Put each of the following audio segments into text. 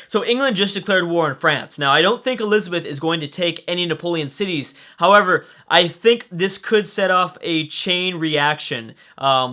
So England just declared war on France. Now, I don't think Elizabeth is going to take any Napoleon cities. However, I think this could set off a chain reaction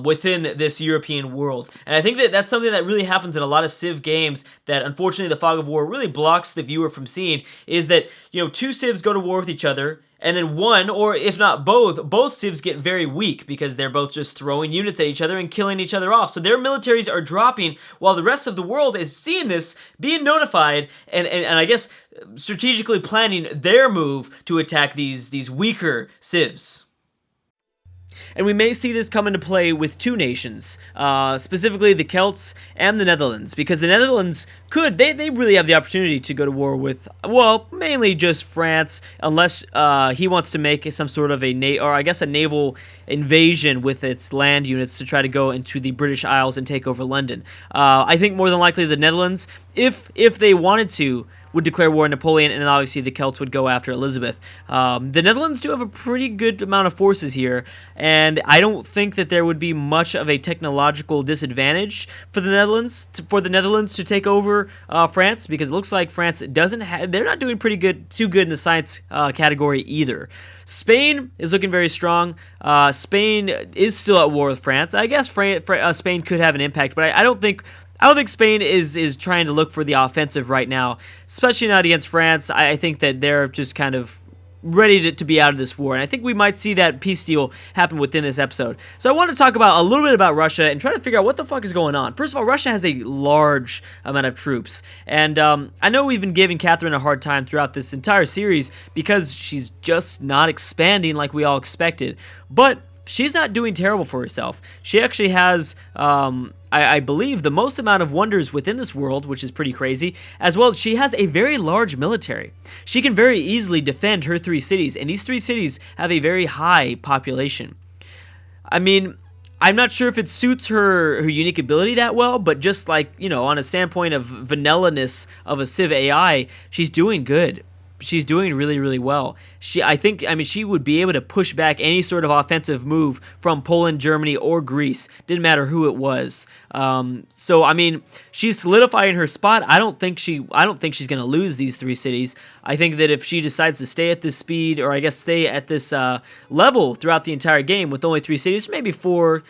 within this European world. And I think that that's something that really happens in a lot of Civ games that, unfortunately, the Fog of War really blocks the viewer from seeing, is that, you know, two Civs go to war with each other, and then one, or if not both Civs get very weak because they're both just throwing units at each other and killing each other off. So their militaries are dropping while the rest of the world is seeing this, being notified, and I guess strategically planning their move to attack these weaker Civs. And we may see this come into play with two nations, specifically the Celts and the Netherlands, because the Netherlands they really have the opportunity to go to war with, well, mainly just France, unless he wants to make some sort of a naval invasion with its land units to try to go into the British Isles and take over London. I think more than likely the Netherlands, if they wanted to, would declare war on Napoleon, and obviously the Celts would go after Elizabeth. The Netherlands do have a pretty good amount of forces here, and I don't think that there would be much of a technological disadvantage for the Netherlands to take over France, because it looks like France they're not doing too good in the science category either. Spain is looking very strong. Spain is still at war with France. I guess Spain could have an impact, but I don't think Spain is trying to look for the offensive right now, especially not against France. I think that they're just kind of ready to be out of this war, and I think we might see that peace deal happen within this episode. So I want to talk a little bit about Russia and try to figure out what the fuck is going on. First of all, Russia has a large amount of troops, and I know we've been giving Catherine a hard time throughout this entire series because she's just not expanding like we all expected, but she's not doing terrible for herself. She actually has, I believe, the most amount of wonders within this world, which is pretty crazy, as well as she has a very large military. She can very easily defend her 3 cities, and these 3 cities have a very high population. I mean, I'm not sure if it suits her unique ability that well, but just like, you know, on a standpoint of vanilla-ness of a Civ AI, she's doing good. She's doing really, really well. She would be able to push back any sort of offensive move from Poland, Germany, or Greece. Didn't matter who it was. So I mean, she's solidifying her spot. I don't think she's going to lose these 3 cities. I think that if she decides to stay at this speed, or I guess stay at this level throughout the entire game with only 3 cities, maybe 4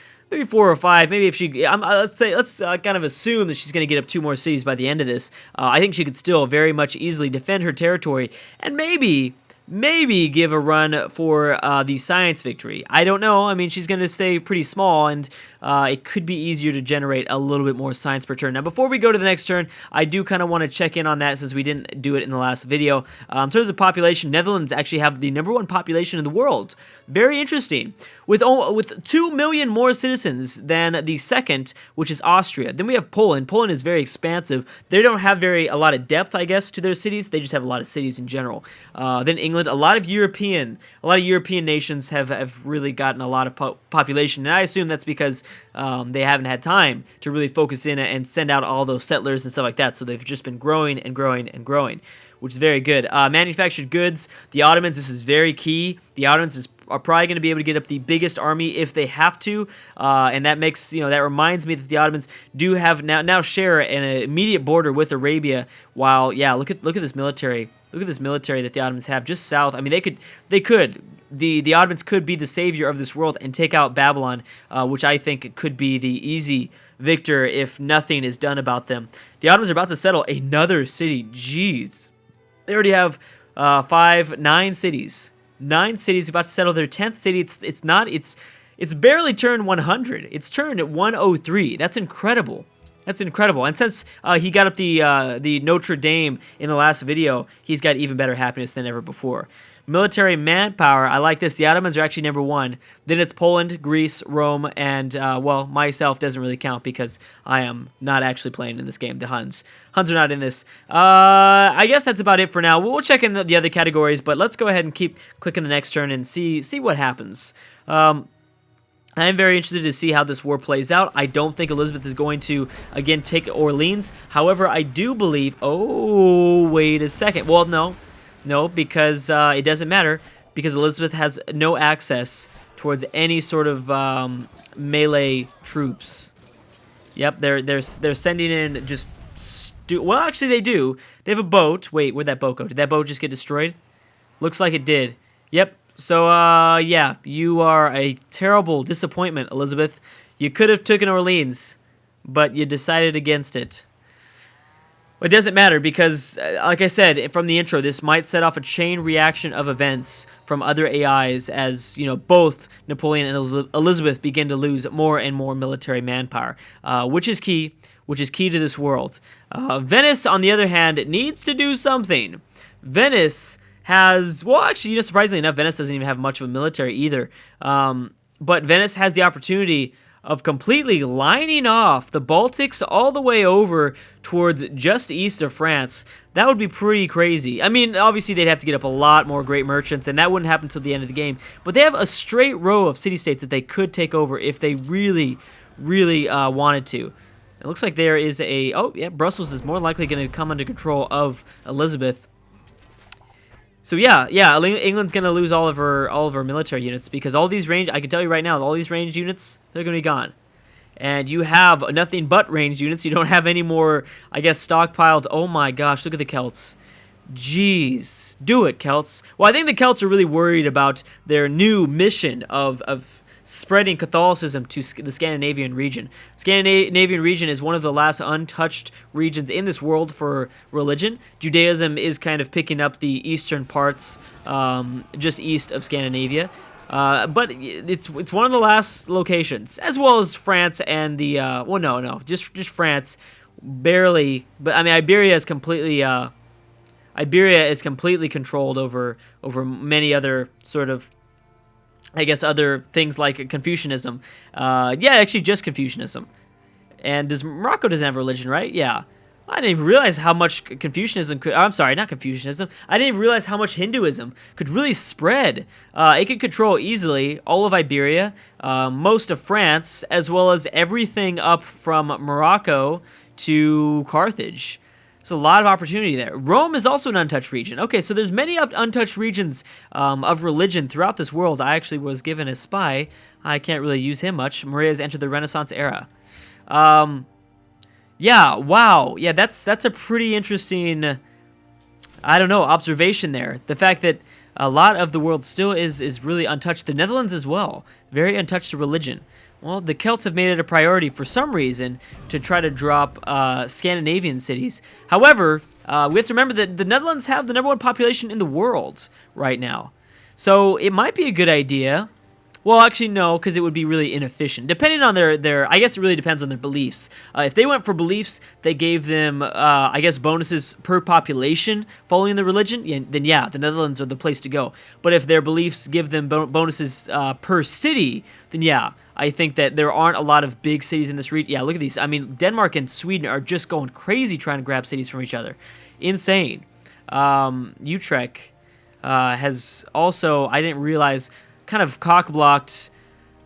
or 5. Maybe if she, let's kind of assume that she's going to get up 2 more cities by the end of this. I think she could still very much easily defend her territory and maybe give a run for the science victory. I don't know. I mean, she's going to stay pretty small, and it could be easier to generate a little bit more science per turn. Now, before we go to the next turn, I do kind of want to check in on that since we didn't do it in the last video. In terms of population, Netherlands actually have the #1 population in the world. Very interesting. With 2 million more citizens than the second, which is Austria. Then we have Poland. Poland is very expansive. They don't have a lot of depth, I guess, to their cities. They just have a lot of cities in general. Then England, a lot of European nations have really gotten a lot of population, and I assume that's because they haven't had time to really focus in and send out all those settlers and stuff like that. So they've just been growing and growing and growing, which is very good. Manufactured goods, the Ottomans, this is very key. The Ottomans are probably going to be able to get up the biggest army if they have to, and that makes, that reminds me that the Ottomans do have now share an immediate border with Arabia. While look at this military. Look at this military that the Ottomans have just south. I mean, the Ottomans could be the savior of this world and take out Babylon, which I think could be the easy victor if nothing is done about them. The Ottomans are about to settle another city. Jeez. They already have 9 cities. 9 cities about to settle their 10th city. It's barely turned 100. It's turned at 103. That's incredible. That's incredible. And since he got up the Notre Dame in the last video, he's got even better happiness than ever before. Military manpower, I like this. The Ottomans are actually #1. Then it's Poland, Greece, Rome, and, myself doesn't really count because I am not actually playing in this game. The Huns. Huns are not in this. I guess that's about it for now. We'll check in the other categories, but let's go ahead and keep clicking the next turn and see what happens. I'm very interested to see how this war plays out. I don't think Elizabeth is going to, again, take Orleans. However, I do believe... Oh, wait a second. Well, no, because it doesn't matter, because Elizabeth has no access towards any sort of melee troops. Yep, they're sending in just do. Well, actually, they do. They have a boat. Wait, where'd that boat go? Did that boat just get destroyed? Looks like it did. Yep. So, yeah, you are a terrible disappointment, Elizabeth. You could have taken Orleans, but you decided against it. It doesn't matter because, like I said from the intro, this might set off a chain reaction of events from other AIs as, you know, both Napoleon and Elizabeth begin to lose more and more military manpower, which is key to this world. Venice, on the other hand, needs to do something. Venice has, well, actually, you know, surprisingly enough, Venice doesn't even have much of a military either. But Venice has the opportunity of completely lining off the Baltics all the way over towards just east of France. That would be pretty crazy. I mean, obviously they'd have to get up a lot more great merchants, and that wouldn't happen until the end of the game. But they have a straight row of city-states that they could take over if they really, really wanted to. It looks like there is a... Oh, yeah, Brussels is more likely going to come under control of Elizabeth. So yeah, England's gonna lose all of her military units because all these range. I can tell you right now, all these ranged units, they're gonna be gone. And you have nothing but ranged units. You don't have any more, I guess, stockpiled. Oh my gosh, look at the Celts. Jeez, do it, Celts. Well, I think the Celts are really worried about their new mission of spreading Catholicism to the Scandinavian region. Scandinavian region is one of the last untouched regions in this world for religion. Judaism is kind of picking up the eastern parts, just east of Scandinavia. But it's one of the last locations, as well as France and the, well, no, just France, barely. But I mean, Iberia is completely controlled over many other sort of, I guess, other things like Confucianism. Yeah, actually just Confucianism. And Morocco doesn't have religion, right? Yeah. I didn't even realize how much Confucianism could... I'm sorry, not Confucianism. I didn't even realize how much Hinduism could really spread. It could control easily all of Iberia, most of France, as well as everything up from Morocco to Carthage. There's a lot of opportunity there. Rome is also an untouched region. Okay, so there's many untouched regions of religion throughout this world. I actually was given a spy. I can't really use him much. Maria's entered the Renaissance era. Yeah, wow. Yeah, that's a pretty interesting, I don't know, observation there. The fact that a lot of the world still is really untouched. The Netherlands as well. Very untouched to religion. Well, the Celts have made it a priority for some reason to try to drop Scandinavian cities. However, we have to remember that the Netherlands have the #1 population in the world right now. So it might be a good idea. Well, actually, no, because it would be really inefficient. Depending on their I guess it really depends on their beliefs. If they went for beliefs, they gave them, I guess, bonuses per population following the religion, then yeah, the Netherlands are the place to go. But if their beliefs give them bonuses per city, then yeah, I think that there aren't a lot of big cities in this region. Yeah, look at these. I mean, Denmark and Sweden are just going crazy trying to grab cities from each other. Insane. Utrecht has also, I didn't realize, kind of cock-blocked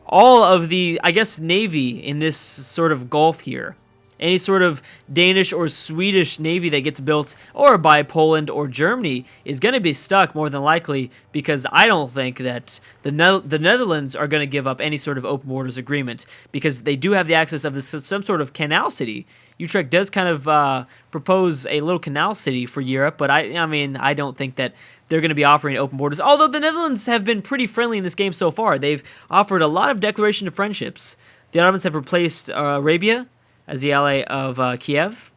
all of the, I guess, navy in this sort of gulf here. Any sort of Danish or Swedish navy that gets built, or by Poland or Germany, is going to be stuck more than likely, because I don't think that the Netherlands are going to give up any sort of open borders agreement, because they do have the access of some sort of canal city. Utrecht does kind of propose a little canal city for Europe, but I mean, I don't think that they're going to be offering open borders, although the Netherlands have been pretty friendly in this game so far. They've offered a lot of declaration of friendships. The Ottomans have replaced Arabia as the ally of Kiev.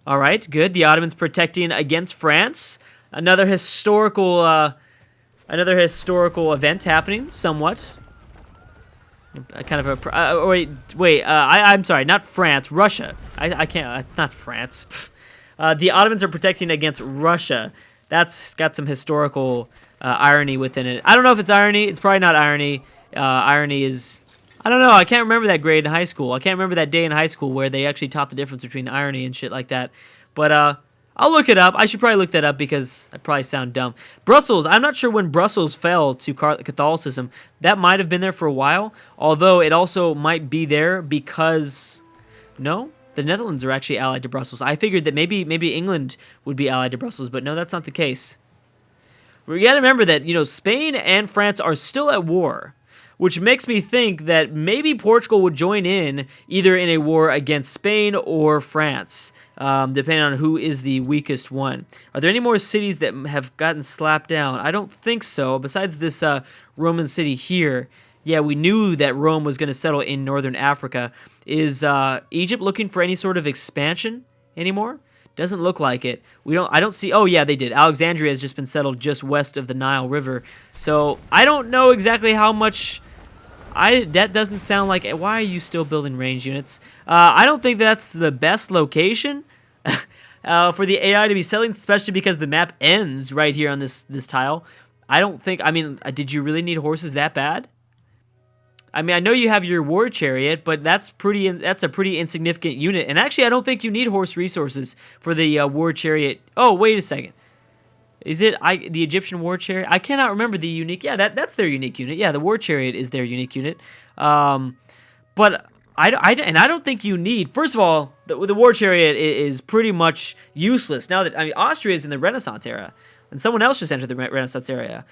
All right, good. The Ottomans protecting against France. Another historical event happening, somewhat. Kind of a wait. I'm sorry, not France, Russia. I can't. Not France. The Ottomans are protecting against Russia. That's got some historical irony within it. I don't know if it's irony. It's probably not irony. Irony is, I don't know. I can't remember that grade in high school. I can't remember that day in high school where they actually taught the difference between irony and shit like that. But I'll look it up. I should probably look that up because I probably sound dumb. Brussels. I'm not sure when Brussels fell to Catholicism. That might have been there for a while. Although it also might be there because, no? The Netherlands are actually allied to Brussels. I figured that maybe England would be allied to Brussels, but no, that's not the case. We got to remember that, you know, Spain and France are still at war. which makes me think that maybe Portugal would join in either in a war against Spain or France, depending on who is the weakest one. Are there any more cities that have gotten slapped down? I don't think so, besides this Roman city here. Yeah, we knew that Rome was going to settle in northern Africa. Is Egypt looking for any sort of expansion anymore? Doesn't look like it. I don't see. Oh yeah, they did. Alexandria has just been settled just west of the Nile River. So I don't know exactly how much. That doesn't sound like. Why are you still building range units? I don't think that's the best location for the AI to be settling, especially because the map ends right here on this tile. I don't think. I mean, did you really need horses that bad? I mean, I know you have your war chariot, but that's a pretty insignificant unit. And actually, I don't think you need horse resources for the war chariot. Oh, wait a second. Is it the Egyptian war chariot? I cannot remember the unique. Yeah, that's their unique unit. Yeah, the war chariot is their unique unit. But I don't think you need. First of all, the war chariot is pretty much useless now that Austria is in the Renaissance era, and someone else just entered the Renaissance era.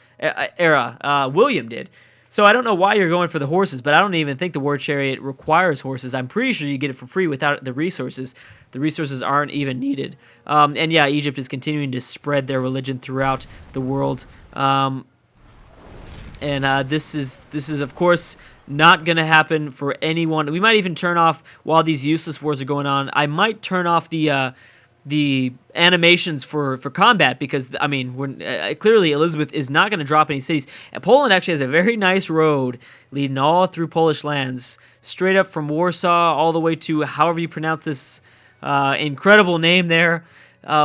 William did. So I don't know why you're going for the horses, but I don't even think the war chariot requires horses. I'm pretty sure you get it for free without the resources. The resources aren't even needed. And yeah, Egypt is continuing to spread their religion throughout the world. This is of course not going to happen for anyone. We might even turn off while these useless wars are going on. I might turn off the animations for combat because, I mean, clearly Elizabeth is not going to drop any cities. And Poland actually has a very nice road leading all through Polish lands, straight up from Warsaw all the way to however you pronounce this incredible name there.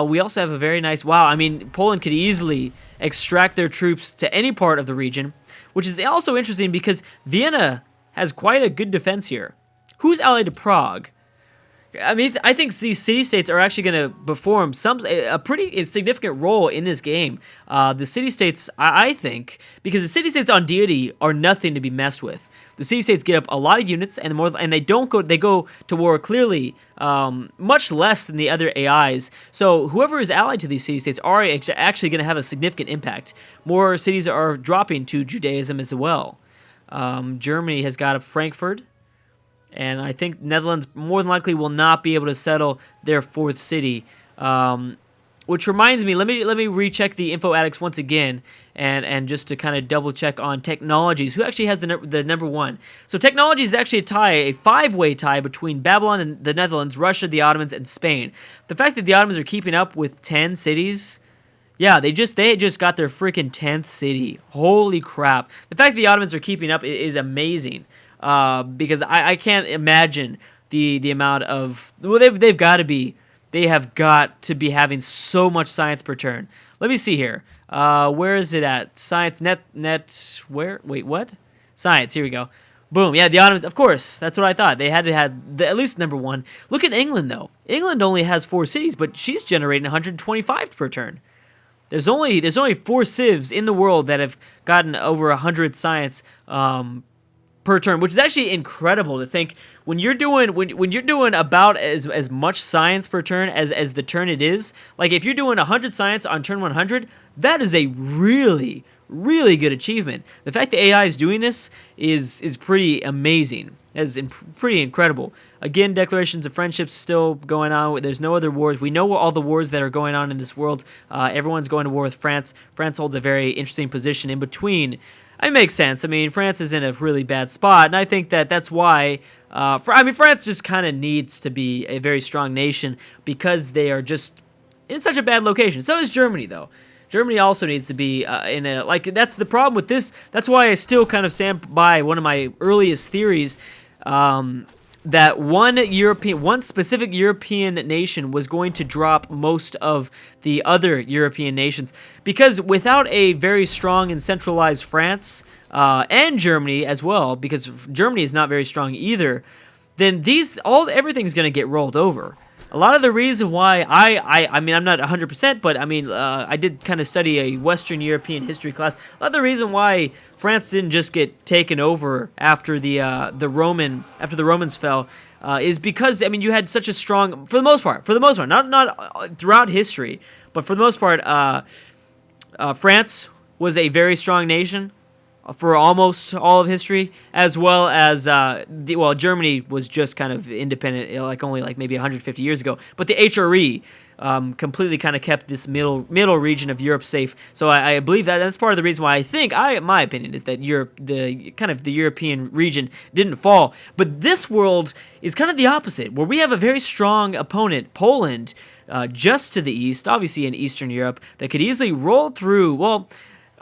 We also have a very nice, wow, I mean, Poland could easily extract their troops to any part of the region, which is also interesting because Vienna has quite a good defense here. Who's allied to Prague? I mean, I think these city-states are actually going to perform a pretty significant role in this game. The city-states, I think, because the city-states on Deity are nothing to be messed with. The city-states get up a lot of units, and they go to war clearly much less than the other AIs. So whoever is allied to these city-states are actually going to have a significant impact. More cities are dropping to Judaism as well. Germany has got up Frankfurt. And I think Netherlands more than likely will not be able to settle their fourth city. Which reminds me, let me recheck the info addicts once again, and just to kind of double check on technologies. Who actually has the number one? So technology is actually a five-way tie between Babylon and the Netherlands, Russia, the Ottomans, and Spain. The fact that the Ottomans are keeping up with 10 cities. Yeah, they just got their freaking 10th city. Holy crap! The fact that the Ottomans are keeping up is amazing. Because I can't imagine the amount of, well, they have got to be having so much science per turn. Let me see here. Where is it at? Science where? Wait, what? Science, here we go. Boom, yeah, the Ottomans, of course, that's what I thought. They had to have at least number one. Look at England, though. England only has 4 cities, but she's generating 125 per turn. There's only 4 civs in the world that have gotten over 100 science, per turn, which is actually incredible to think when you're doing about as much science per turn as the turn it is. Like if you're doing 100 science on turn 100, that is a really good achievement. The fact that AI is doing this is pretty amazing. It's pretty incredible. Again, declarations of friendship still going on. There's no other wars. We know all the wars that are going on in this world. Everyone's going to war with France. France holds a very interesting position in between. It makes sense. I mean, France is in a really bad spot, and I think that's why. France just kind of needs to be a very strong nation because they are just in such a bad location. So does Germany, though. Germany also needs to be that's the problem with this. That's why I still kind of stand by one of my earliest theories. That one specific European nation was going to drop most of the other European nations, because without a very strong and centralized France and Germany as well, because Germany is not very strong either, then everything's going to get rolled over. A lot of the reason why I mean, I'm not 100%, but I mean, I did kind of study a Western European history class. A lot of the reason why France didn't just get taken over after the Romans fell is because, I mean, you had such a strong, for the most part, not throughout history, but for the most part, France was a very strong nation. for almost all of history, as well as Germany was just kind of independent, like only like maybe 150 years ago. But the HRE completely kind of kept this middle region of Europe safe. So I believe that's part of the reason why I think my opinion is that the European region didn't fall. But this world is kind of the opposite, where we have a very strong opponent, Poland, just to the east, obviously in Eastern Europe, that could easily roll through. Well,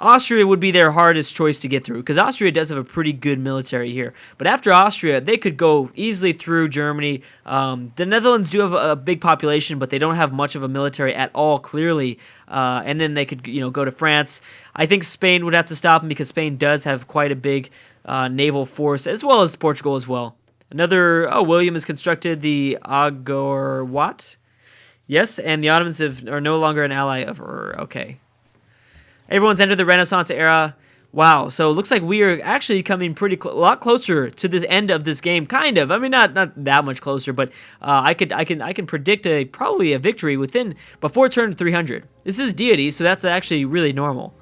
Austria would be their hardest choice to get through, because Austria does have a pretty good military here. But after Austria, they could go easily through Germany. The Netherlands do have a big population, but they don't have much of a military at all, clearly. And then they could, go to France. I think Spain would have to stop them, because Spain does have quite a big naval force, as well as Portugal as well. William has constructed the Agorwat. Yes, and the Ottomans are no longer an ally of okay. Everyone's entered the Renaissance era. Wow, so it looks like we are actually coming a lot closer to this end of this game, kind of. I mean, not that much closer, but I can predict probably a victory before turn 300. This is deity, so that's actually really normal.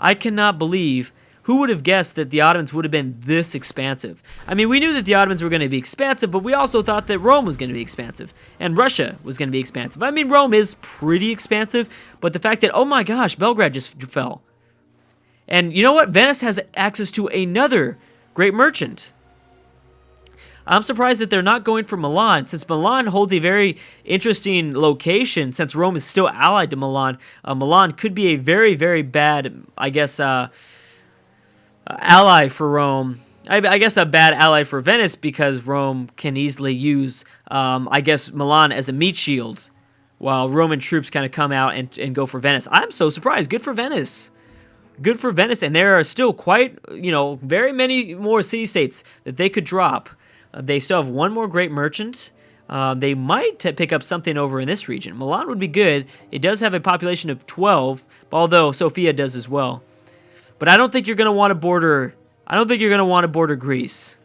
I cannot believe who would have guessed that the Ottomans would have been this expansive. I mean, we knew that the Ottomans were going to be expansive, but we also thought that Rome was going to be expansive, and Russia was going to be expansive. I mean, Rome is pretty expansive, but the fact that, oh my gosh, Belgrade just fell. And you know what? Venice has access to another great merchant. I'm surprised that they're not going for Milan, since Milan holds a very interesting location, since Rome is still allied to Milan. Milan could be a very, very bad, I guess, ally for Rome. I guess a bad ally for Venice, because Rome can easily use, Milan as a meat shield, while Roman troops kind of come out and go for Venice. I'm so surprised. Good for Venice. Good for Venice, and there are still quite, very many more city-states that they could drop. They still have one more great merchant. They might pick up something over in this region. Milan would be good. It does have a population of 12, although Sofia does as well. But I don't think you're going to want to border. I don't think you're going to want to border Greece.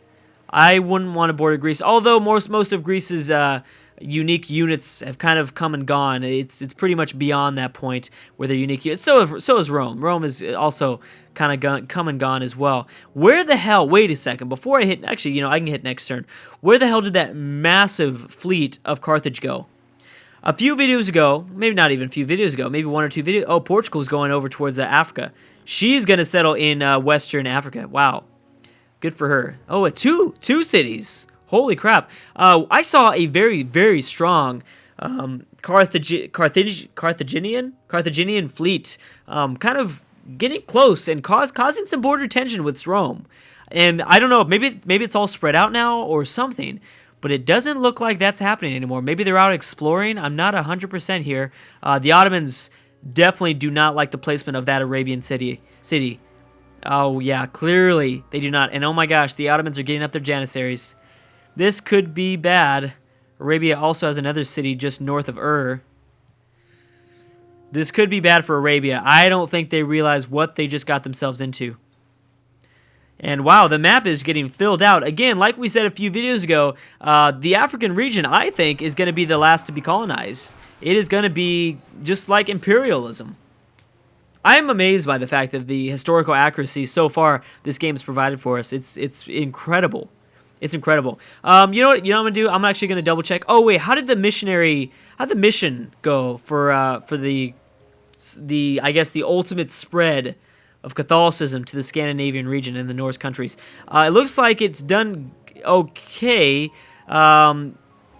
I wouldn't want to border Greece, although most of Greece's unique units have kind of come and gone. It's pretty much beyond that point where they're unique units. So is Rome. Rome is also kind of come and gone as well. Where the hell? Wait a second. Before I hit, actually, I can hit next turn. Where the hell did that massive fleet of Carthage go? A few videos ago, maybe not even a few videos ago, maybe one or two videos. Oh, Portugal's going over towards Africa. She's going to settle in Western Africa. Wow. Good for her. Oh, two cities. Holy crap. I saw a very, very strong Carthaginian fleet kind of getting close and causing some border tension with Rome. And I don't know, maybe it's all spread out now or something, but it doesn't look like that's happening anymore. Maybe they're out exploring. I'm not 100% here. The Ottomans definitely do not like the placement of that Arabian city. Oh, yeah, clearly they do not. And oh my gosh, the Ottomans are getting up their Janissaries. This could be bad. Arabia also has another city just north of Ur. This could be bad for Arabia. I don't think they realize what they just got themselves into. And wow, the map is getting filled out. Again, like we said a few videos ago, the African region, I think, is going to be the last to be colonized. It is going to be just like imperialism. I am amazed by the fact of the historical accuracy so far this game has provided for us. It's incredible. It's incredible. You know what I'm gonna do? I'm actually gonna double check. Oh wait, how did the mission go for the I guess the ultimate spread of Catholicism to the Scandinavian region and the Norse countries? It looks like it's done okay.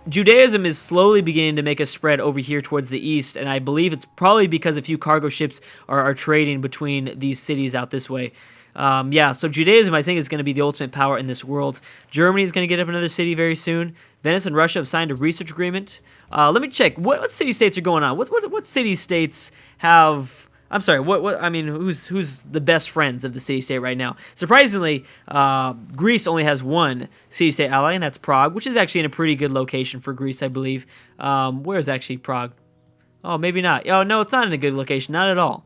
Judaism is slowly beginning to make a spread over here towards the east, and I believe it's probably because a few cargo ships are trading between these cities out this way. So Judaism, I think, is going to be the ultimate power in this world. Germany is going to get up another city very soon. Venice and Russia have signed a research agreement. Let me check. What city-states are going on? What city-states have... I'm sorry, who's the best friends of the city-state right now? Surprisingly, Greece only has one city-state ally, and that's Prague, which is actually in a pretty good location for Greece, I believe. Where is actually Prague? Oh, maybe not. Oh, no, it's not in a good location. Not at all.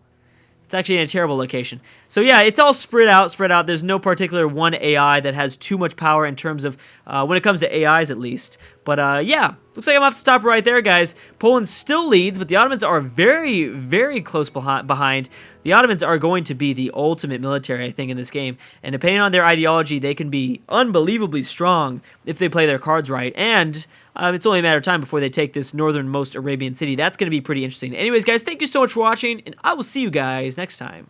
It's actually in a terrible location. So yeah, it's all spread out. There's no particular one AI that has too much power in terms of, when it comes to AIs at least. But yeah, looks like I'm going to have to stop right there, guys. Poland still leads, but the Ottomans are very, very close behind. The Ottomans are going to be the ultimate military, I think, in this game. And depending on their ideology, they can be unbelievably strong if they play their cards right. And it's only a matter of time before they take this northernmost Arabian city. That's going to be pretty interesting. Anyways, guys, thank you so much for watching, and I will see you guys next time.